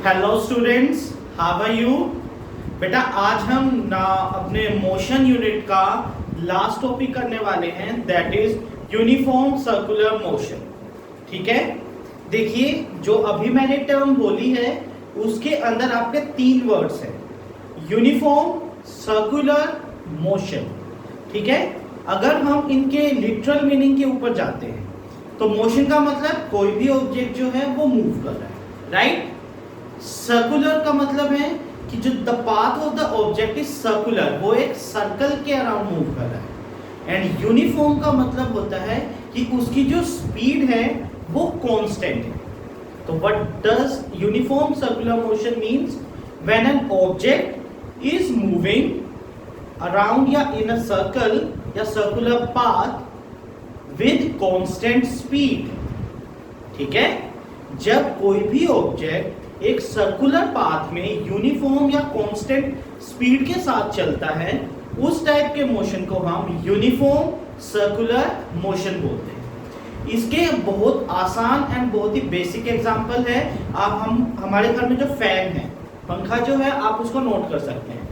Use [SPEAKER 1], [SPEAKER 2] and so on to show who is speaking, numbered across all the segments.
[SPEAKER 1] Hello students, how are you? बेटा आज हम अपने मोशन यूनिट का लास्ट टॉपिक करने वाले हैं, that is uniform circular motion. ठीक है, देखिए जो अभी मैंने टर्म बोली है उसके अंदर आपके तीन वर्ड्स हैं, यूनिफॉर्म सर्कुलर मोशन। ठीक है, अगर हम इनके लिटरल मीनिंग के ऊपर जाते हैं तो मोशन का मतलब कोई भी ऑब्जेक्ट जो है वो मूव कर रहा है, राइट। सर्कुलर का मतलब है कि जो the path of the object is circular, वो एक सर्कल के अराउंड मूव कर रहा है। एंड यूनिफॉर्म का मतलब होता है कि उसकी जो स्पीड है वो कांस्टेंट है। तो what does uniform circular motion means? When an object is moving around या इन अ सर्कल या circular path with constant speed. ठीक है, जब कोई भी ऑब्जेक्ट एक सर्कुलर पाथ में यूनिफॉर्म या कांस्टेंट स्पीड के साथ चलता है, उस टाइप के मोशन को हम यूनिफॉर्म सर्कुलर मोशन बोलते हैं। इसके बहुत आसान एंड बहुत ही बेसिक एग्जांपल है। हमारे घर में जो फैन है, पंखा जो है, आप उसको नोट कर सकते हैं।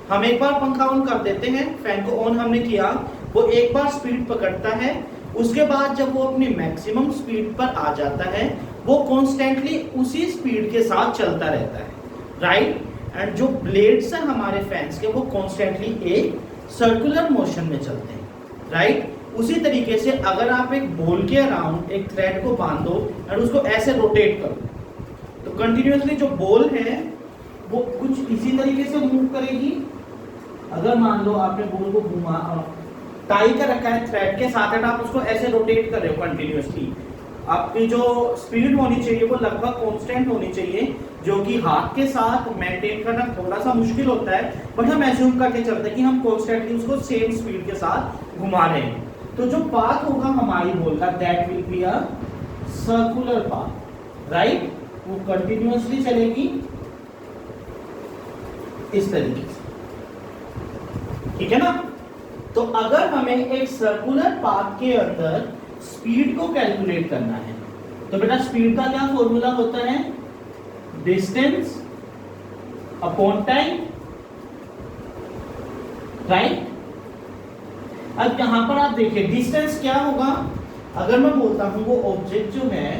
[SPEAKER 1] हम एक बार पंखा ऑन कर देते हैं, फैन को ऑन हमने किया, वो एक बार स्पीड पकड़ता है, उसके बाद जब वो अपनी मैक्सिमम स्पीड पर आ जाता है वो कॉन्स्टेंटली उसी स्पीड के साथ चलता रहता है, राइट। एंड जो ब्लेड्स हैं हमारे फैंस के, वो कॉन्स्टेंटली एक सर्कुलर मोशन में चलते हैं, राइट। उसी तरीके से अगर आप एक बॉल के अराउंड एक थ्रेड को बांध दो और उसको ऐसे रोटेट करो तो कंटिन्यूअसली जो बॉल है वो कुछ इसी तरीके से मूव करेगी। अगर मान लो आपने बॉल को घुमा टाई कर रखा है थ्रेड के साथ एंड आप उसको ऐसे रोटेट कर रहे हो कंटिन्यूअसली, आपकी जो स्पीड होनी चाहिए वो लगभग कांस्टेंट होनी चाहिए, जो कि हाथ के साथ मेंटेन करना थोड़ा सा मुश्किल होता है, बट हम एज्यूम करके चलते हैं कि हम कांस्टेंटली उसको सेम स्पीड के साथ घुमा रहे हैं। तो जो पाथ होगा हमारी बॉल का, that will be a circular path, right. वो कंटिन्यूअसली चलेगी इस तरीके से, ठीक है ना। तो अगर हमें एक सर्कुलर पाथ के अंदर स्पीड को कैलकुलेट करना है तो बेटा स्पीड का क्या फॉर्मूला होता है? Distance upon time, right. अब यहां पर आप देखिए डिस्टेंस क्या होगा। अगर मैं बोलता हूं वो ऑब्जेक्ट जो है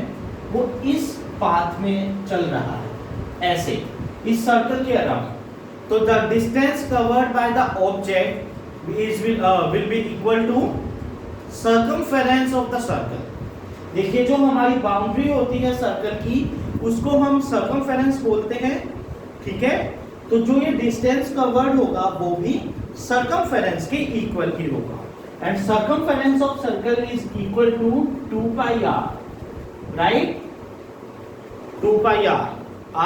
[SPEAKER 1] वो इस पाथ में चल रहा है, ऐसे इस सर्कल के अराउंड, तो the distance covered by the object will be equal to circumference of the circle। देखिए जो हमारी बाउंड्री होती है सर्कल की उसको हम सर्कमफेरेंस बोलते हैं, ठीक है। तो जो ये डिस्टेंस कवर्ड होगा वो भी सर्कमफेरेंस के इक्वल ही होगा। And circumference of circle is equal to 2 pi r, right. 2 pi r,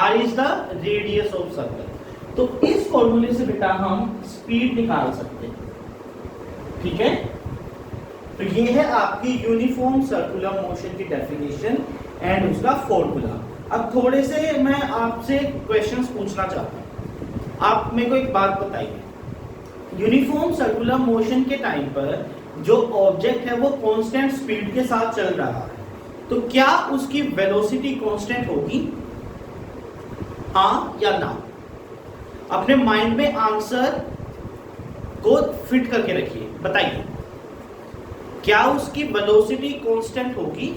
[SPEAKER 1] r is the radius of circle. तो इस फॉर्मूले से बेटा हम स्पीड निकाल सकते हैं, ठीक है। तो ये है आपकी यूनिफॉर्म सर्कुलर मोशन की डेफिनेशन एंड उसका फॉर्मूला। अब थोड़े से मैं आपसे क्वेश्चंस पूछना चाहता हूं। आप मेरे को एक बात बताइए, यूनिफॉर्म सर्कुलर मोशन के टाइम पर जो ऑब्जेक्ट है वो कांस्टेंट स्पीड के साथ चल रहा है, तो क्या उसकी वेलोसिटी कांस्टेंट होगी? हाँ या ना? अपने माइंड में आंसर को फिट करके रखिए, बताइए क्या उसकी वेलोसिटी कांस्टेंट होगी?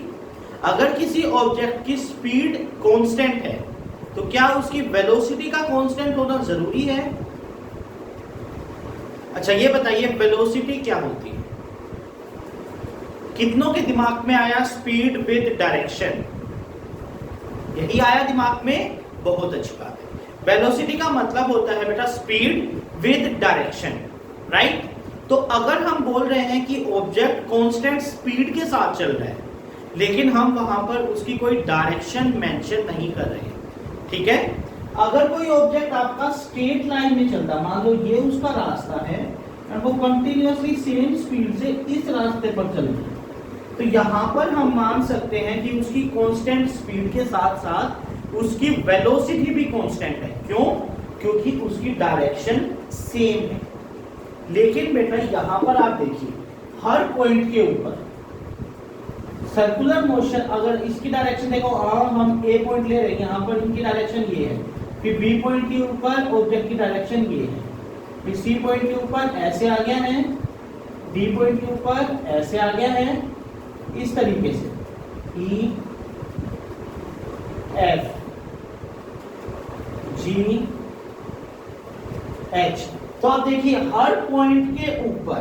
[SPEAKER 1] अगर किसी ऑब्जेक्ट की स्पीड कांस्टेंट है तो क्या उसकी वेलोसिटी का कांस्टेंट होना जरूरी है? अच्छा ये बताइए वेलोसिटी क्या होती है? कितनों के दिमाग में आया स्पीड विद डायरेक्शन? यही आया दिमाग में, बहुत अच्छी बात है। वेलोसिटी का मतलब होता है बेटा स्पीड विद डायरेक्शन, राइट। तो अगर हम बोल रहे हैं कि ऑब्जेक्ट कांस्टेंट स्पीड के साथ चल रहा है लेकिन हम वहां पर उसकी कोई डायरेक्शन मेंशन नहीं कर रहे हैं, ठीक है। अगर कोई ऑब्जेक्ट आपका स्ट्रेट लाइन में चलता, मान लो ये उसका रास्ता है और वो कंटिन्यूअसली सेम स्पीड से इस रास्ते पर चल रही है, तो यहां पर हम मान सकते हैं कि उसकी कांस्टेंट स्पीड के साथ साथ उसकी वेलोसिटी भी कांस्टेंट है। क्यों? क्योंकि उसकी डायरेक्शन सेम है। लेकिन बेटा यहां पर आप देखिए हर पॉइंट के ऊपर सर्कुलर मोशन, अगर इसकी डायरेक्शन देखो, हम ए पॉइंट ले रहे हैं, यहाँ पर इनकी डायरेक्शन ये है, फिर बी पॉइंट के ऊपर ऑब्जेक्ट की डायरेक्शन ये है, फिर सी पॉइंट के ऊपर ऐसे आ गया है, डी पॉइंट के ऊपर ऐसे आ गया है, इस तरीके से ई एफ जी एच। तो आप देखिए हर पॉइंट के ऊपर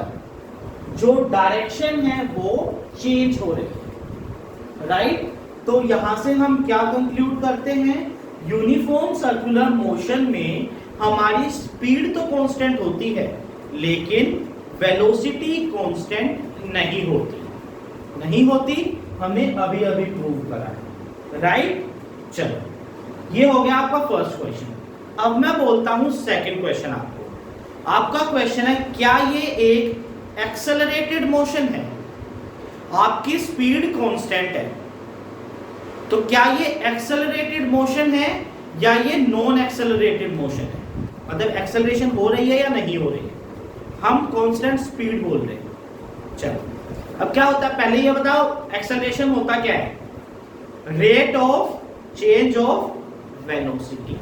[SPEAKER 1] जो डायरेक्शन है वो चेंज हो रही है, राइट। तो यहां से हम क्या कंक्लूड करते हैं, यूनिफॉर्म सर्कुलर मोशन में हमारी स्पीड तो कांस्टेंट होती है लेकिन वेलोसिटी कांस्टेंट नहीं होती, हमें अभी अभी प्रूव करा है, राइट। चलो ये हो गया आपका फर्स्ट क्वेश्चन। अब मैं बोलता हूं सेकंड क्वेश्चन आपको। आपका क्वेश्चन है क्या ये एक एक्सेलरेटेड मोशन है, आपकी स्पीड कांस्टेंट है, तो क्या ये एक्सेलरेटेड मोशन है या ये नॉन एक्सेलरेटेड मोशन है, मतलब एक्सेलरेशन हो रही है या नहीं हो रही है, हम कांस्टेंट स्पीड बोल रहे हैं। चलो अब क्या होता है, पहले ये बताओ एक्सेलरेशन होता क्या है, rate of change of velocity.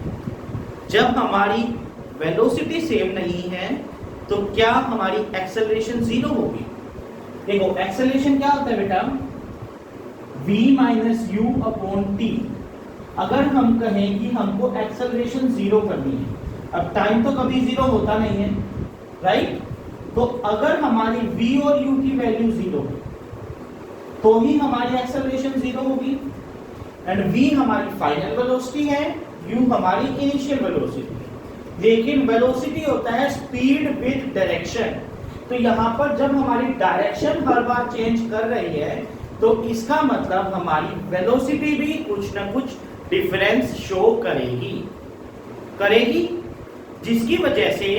[SPEAKER 1] जब हमारी वेलोसिटी सेम नहीं है तो क्या हमारी एक्सेलरेशन जीरो होगी। देखो एक्सेलरेशन क्या होता है बेटा, v minus you upon T. अगर हम कहें कि हमको एक्सेलरेशन जीरो करनी है, अब टाइम तो कभी जीरो होता नहीं है, राइट। तो अगर हमारी v और u की वैल्यू जीरो हो तो ही हमारी एक्सेलरेशन जीरो होगी, एंड v हमारी फाइनल वेलोसिटी है, u हमारी इनिशियल वेलोसिटी है। लेकिन वेलोसिटी होता है स्पीड विद डायरेक्शन, तो यहां पर जब हमारी डायरेक्शन हर बार चेंज कर रही है तो इसका मतलब हमारी वेलोसिटी भी कुछ ना कुछ डिफरेंस शो करेगी, जिसकी वजह से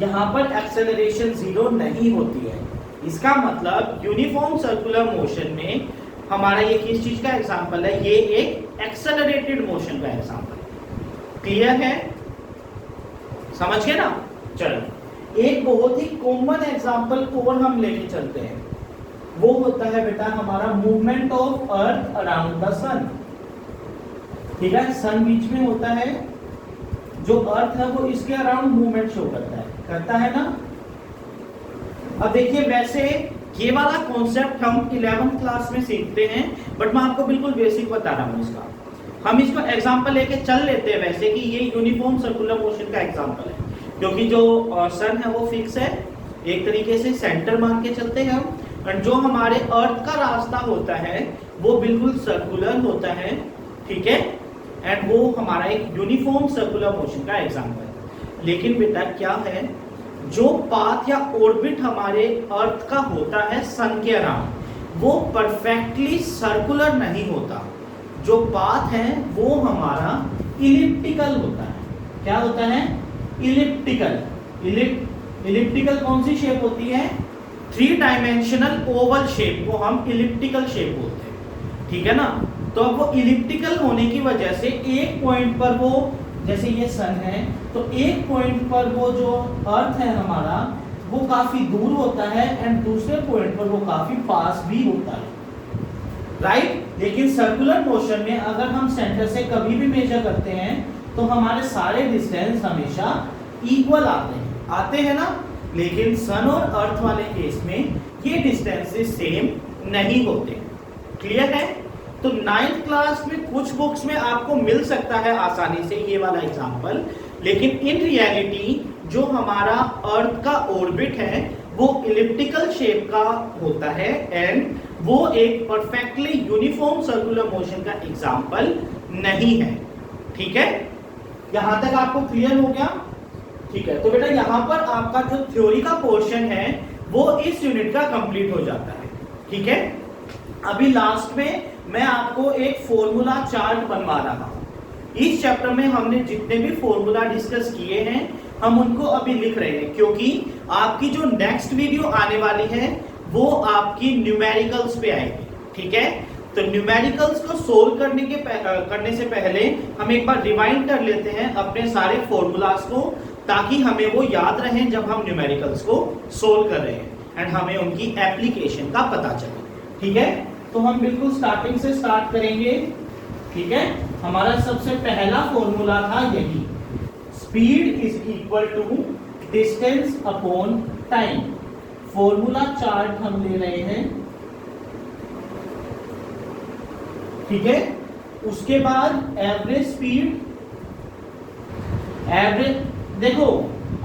[SPEAKER 1] यहां पर एक्सेलरेशन जीरो नहीं होती है। इसका मतलब यूनिफॉर्म सर्कुलर मोशन में हमारा ये किस चीज का एग्जांपल है, ये एक एक्सेलरेटेड मोशन का एग्जांपल है। क्लियर है, समझ गए ना। चलो एक बहुत ही कॉमन एग्जांपल और हम लेके चलते हैं, वो होता है बेटा हमारा movement of earth around the sun. ठीक है, सन बीच में होता है, जो अर्थ है वो इसके अराउंड मूवमेंट शो करता है ना। अब देखिए वैसे ये वाला कॉन्सेप्ट हम 11th क्लास में सीखते हैं, बट मैं आपको बिल्कुल बेसिक बता रहा हूँ इसका। हम इसको एग्जांपल लेके चल लेते हैं वैसे कि ये यूनिफॉर्म सर्कुलर मोशन का एग्जांपल है, क्योंकि जो सन है वो फिक्स है, एक तरीके से सेंटर मान के चलते हैं हम, और जो हमारे अर्थ का रास्ता होता है वो बिल्कुल सर्कुलर होता है, ठीक है, एंड वो हमारा एक यूनिफॉर्म सर्कुलर मोशन का एग्जांपल है। लेकिन बेटा क्या है, जो पाथ या ऑर्बिट हमारे अर्थ का होता है सन के अराउंड, वो परफेक्टली सर्कुलर नहीं होता। जो पाथ है वो हमारा इलिप्टिकल होता है। क्या होता है, इलिप्टिकल। इलिप्टिकल कौन सी शेप होती है, 3 डायमेंशनल ओवल शेप को हम इलिप्टिकल शेप बोलते हैं, ठीक है ना। तो अब वो इलिप्टिकल होने की वजह से एक पॉइंट पर वो, जैसे ये सन है, तो एक पॉइंट पर वो जो अर्थ है हमारा वो काफी दूर होता है, एंड दूसरे पॉइंट पर वो काफी पास भी होता है, राइट। लेकिन सर्कुलर मोशन में अगर हम सेंटर से कभी भी मेजर करते हैं तो हमारे सारे डिस्टेंस हमेशा इक्वल आते हैं ना। लेकिन सन और अर्थ वाले केस में ये डिस्टेंसेस सेम नहीं होते। क्लियर है। तो 9th क्लास में कुछ बुक्स में आपको मिल सकता है आसानी से ये वाला एग्जांपल, लेकिन इन रियलिटी जो हमारा अर्थ का ऑर्बिट है वो इलिप्टिकल शेप का होता है, एंड वो एक परफेक्टली यूनिफॉर्म सर्कुलर मोशन का एग्जांपल नहीं है। ठीक है, यहां तक आपको क्लियर हो गया। ठीक है, तो बेटा यहां पर आपका जो थ्योरी का पोर्शन है वो इस यूनिट का कंप्लीट हो जाता है। ठीक है, अभी लास्ट में मैं आपको एक फॉर्मूला चार्ट बनवा रहा हूं। इस चैप्टर में हमने जितने भी फॉर्मूला डिस्कस किए हैं हम उनको अभी लिख रहे हैं, क्योंकि आपकी जो नेक्स्ट वीडियो आने वाली है वो आपकी न्यूमेरिकल्स पे आएगी। ठीक है, तो न्यूमेरिकल्स को सोल्व करने से पहले हम एक बार रिवाइंड कर लेते हैं अपने सारे फॉर्मूलाज को, ताकि हमें वो याद रहे जब हम न्यूमेरिकल्स को सोल्व कर रहे हैं एंड हमें उनकी एप्लीकेशन का पता चले। ठीक है, तो हम बिल्कुल स्टार्टिंग से स्टार्ट करेंगे। ठीक है, हमारा सबसे पहला फॉर्मूला था यही, speed is equal to distance upon time. Formula chart हम ले रहे हैं। ठीक है, उसके बाद एवरेज स्पीड, एवरेज, देखो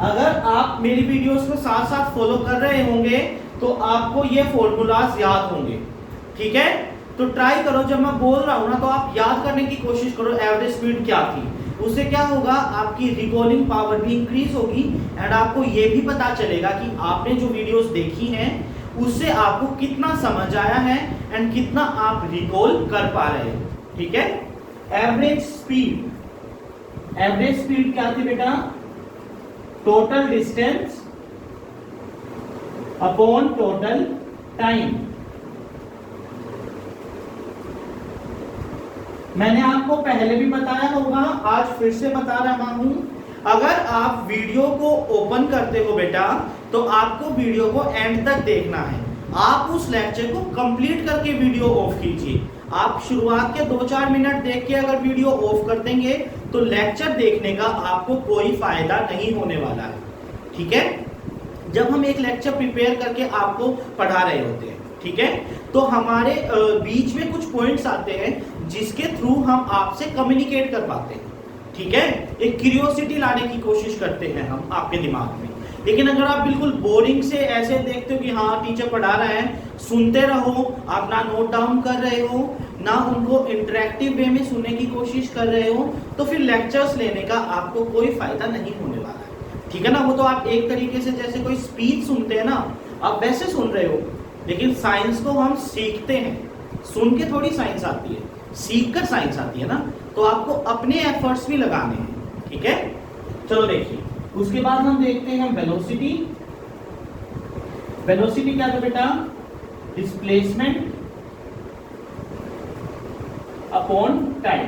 [SPEAKER 1] अगर आप मेरी वीडियोस को साथ साथ फॉलो कर रहे होंगे तो आपको ये फॉर्मूलाज याद होंगे। ठीक है, तो ट्राई करो, जब मैं बोल रहा हूं ना तो आप याद करने की कोशिश करो एवरेज स्पीड क्या थी। उससे क्या होगा, आपकी रिकॉलिंग पावर भी इंक्रीज होगी एंड आपको ये भी पता चलेगा कि आपने जो वीडियोस देखी हैं उससे आपको कितना समझ आया है एंड कितना आप रिकॉल कर पा रहे हैं। ठीक है, एवरेज स्पीड, एवरेज स्पीड क्या थी बेटा, total distance upon total time. मैंने आपको पहले भी बताया होगा, आज फिर से बता रहा हूं, अगर आप वीडियो को ओपन करते हो बेटा तो आपको वीडियो को एंड तक देखना है। आप उस लेक्चर को कंप्लीट करके वीडियो ऑफ कीजिए। आप शुरुआत के 2-4 मिनट देख के अगर वीडियो ऑफ कर देंगे तो लेक्चर देखने का आपको कोई फायदा नहीं होने वाला है। ठीक है, जब हम एक लेक्चर प्रिपेयर करके आपको पढ़ा रहे होते हैं, ठीक है, तो हमारे बीच में कुछ पॉइंट्स आते हैं जिसके थ्रू हम आपसे कम्युनिकेट कर पाते हैं। ठीक है, एक क्यूरियोसिटी लाने की कोशिश करते हैं हम आपके दिमाग में। लेकिन अगर आप बिल्कुल बोरिंग से ऐसे देखते हो कि हाँ टीचर पढ़ा रहा है, सुनते रहो, आप ना नोट डाउन कर रहे हो ना उनको इंटरेक्टिव वे में सुनने की कोशिश कर रहे हो, तो फिर लेक्चर्स लेने का आपको कोई फायदा नहीं होने वाला है। ठीक है ना, वो तो आप एक तरीके से जैसे कोई स्पीच सुनते हैं ना, आप वैसे सुन रहे हो। लेकिन साइंस को हम सीखते हैं, सुन के थोड़ी साइंस आती है, सीख कर साइंस आती है ना। तो आपको अपने एफर्ट्स भी लगाने हैं। ठीक है, चलो देखिए, उसके बाद हम देखते हैं वेलोसिटी। वेलोसिटी क्या था बेटा, displacement upon time,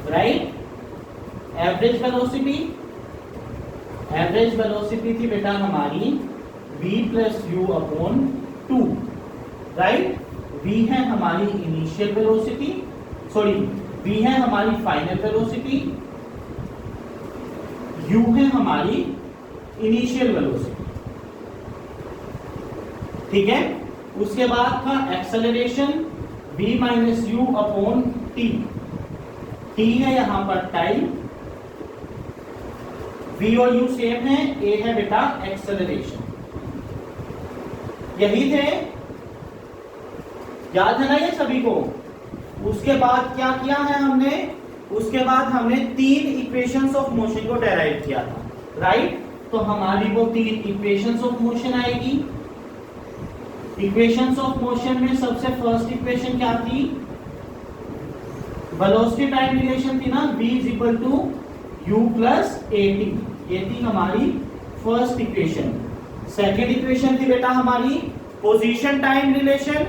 [SPEAKER 1] right. Average velocity, average velocity थी बेटा हमारी v plus you upon 2, right. v है हमारी इनिशियल वेलोसिटी, सॉरी v है हमारी फाइनल वेलोसिटी, u है हमारी इनिशियल वेलोसिटी। ठीक है, उसके बाद था acceleration v minus you upon t, t है यहां पर टाइम, v और u सेम है, a है बेटा एक्सेलरेशन। यही थे, याद है ना ये सभी को। उसके बाद क्या किया है हमने, उसके बाद हमने 3 इक्वेशंस ऑफ मोशन को डेराइव किया था, राइट। तो हमारी वो 3 इक्वेशंस ऑफ मोशन आएगी। इक्वेशंस ऑफ मोशन में सबसे फर्स्ट इक्वेशन क्या थी, वेलोसिटी टाइम रिलेशन थी ना, v is equal to u plus at, ये थी हमारी फर्स्ट इक्वेशन। सेकेंड इक्वेशन थी बेटा हमारी position time relation,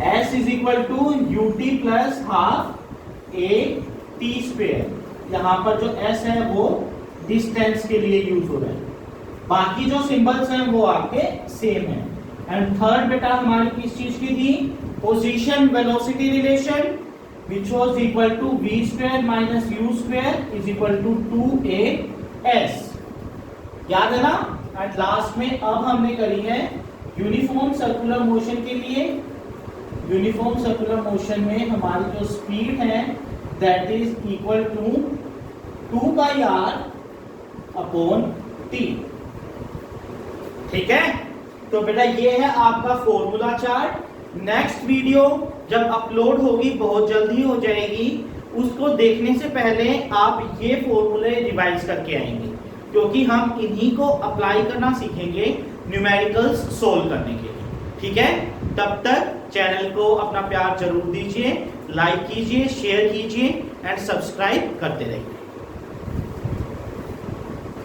[SPEAKER 1] s is equal to ut plus half a t square. यहां पर जो s है वो डिस्टेंस के लिए यूज हो रहा है, बाकी जो सिंबल्स हैं वो आपके सेम है। एंड थर्ड बेटा हमारी किस चीज की थी, position velocity relation, which was equal to v square minus u square is equal to 2as। याद है ना। एंड लास्ट में अब हमने करी है यूनिफॉर्म सर्कुलर मोशन के लिए। यूनिफॉर्म सर्कुलर मोशन में हमारी जो स्पीड है that is equal to 2πr upon t। ठीक है, तो बेटा ये है आपका फॉर्मूला चार्ट। नेक्स्ट वीडियो जब अपलोड होगी, बहुत जल्दी हो जाएगी, उसको देखने से पहले आप ये फॉर्मूले रिवाइज करके आएंगे, क्योंकि हम इन्हीं को अप्लाई करना सीखेंगे न्यूमेरिकल्स सोल्व करने के लिए। ठीक है, तब तक चैनल को अपना प्यार जरूर दीजिए, लाइक कीजिए, शेयर कीजिए एंड सब्सक्राइब करते रहिए।